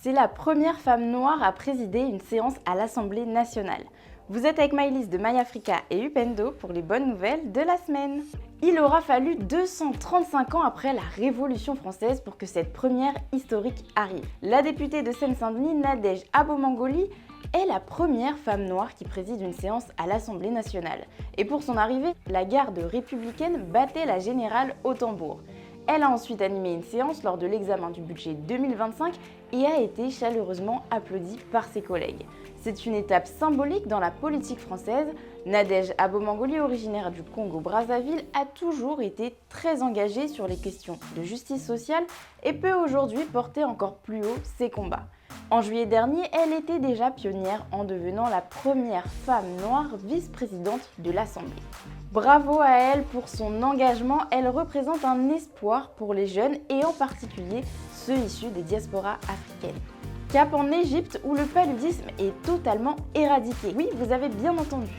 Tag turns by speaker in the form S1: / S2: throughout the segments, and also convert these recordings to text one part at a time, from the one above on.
S1: C'est la première femme noire à présider une séance à l'Assemblée nationale. Vous êtes avec Maëlys de MyAfrica et Upendo pour les bonnes nouvelles de la semaine. Il aura fallu 235 ans après la Révolution française pour que cette première historique arrive. La députée de Seine-Saint-Denis, Nadège Abomangoli, est la première femme noire qui préside une séance à l'Assemblée nationale. Et pour son arrivée, la garde républicaine battait la générale au tambour. Elle a ensuite animé une séance lors de l'examen du budget 2025 et a été chaleureusement applaudie par ses collègues. C'est une étape symbolique dans la politique française. Nadège Abomangoli, originaire du Congo-Brazzaville, a toujours été très engagée sur les questions de justice sociale et peut aujourd'hui porter encore plus haut ses combats. En juillet dernier, elle était déjà pionnière en devenant la première femme noire vice-présidente de l'Assemblée. Bravo à elle pour son engagement, elle représente un espoir pour les jeunes et en particulier ceux issus des diasporas africaines. Cap en Égypte où le paludisme est totalement éradiqué. Oui, vous avez bien entendu.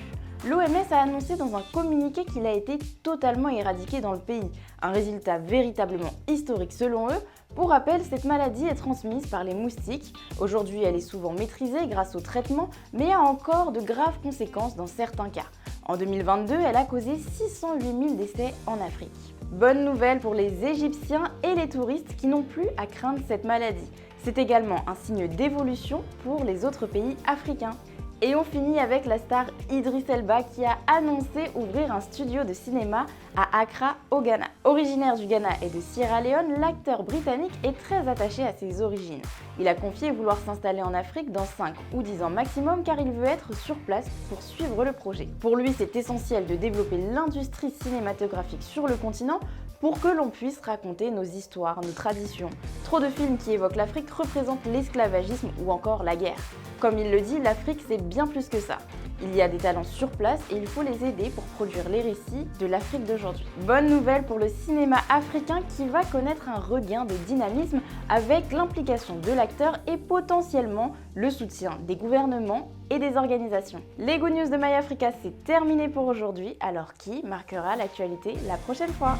S1: L'OMS a annoncé dans un communiqué qu'il a été totalement éradiqué dans le pays, un résultat véritablement historique selon eux. Pour rappel, cette maladie est transmise par les moustiques. Aujourd'hui, elle est souvent maîtrisée grâce au traitement, mais a encore de graves conséquences dans certains cas. En 2022, elle a causé 608 000 décès en Afrique. Bonne nouvelle pour les Égyptiens et les touristes qui n'ont plus à craindre cette maladie. C'est également un signe d'évolution pour les autres pays africains. Et on finit avec la star Idriss Elba qui a annoncé ouvrir un studio de cinéma à Accra au Ghana. Originaire du Ghana et de Sierra Leone, l'acteur britannique est très attaché à ses origines. Il a confié vouloir s'installer en Afrique dans 5 ou 10 ans maximum car il veut être sur place pour suivre le projet. Pour lui, c'est essentiel de développer l'industrie cinématographique sur le continent pour que l'on puisse raconter nos histoires, nos traditions. Trop de films qui évoquent l'Afrique représentent l'esclavagisme ou encore la guerre. Comme il le dit, l'Afrique c'est bien plus que ça. Il y a des talents sur place et il faut les aider pour produire les récits de l'Afrique d'aujourd'hui. Bonne nouvelle pour le cinéma africain qui va connaître un regain de dynamisme avec l'implication de l'acteur et potentiellement le soutien des gouvernements et des organisations. Les Good News de MyAfrica, c'est terminé pour aujourd'hui, alors qui marquera l'actualité la prochaine fois ?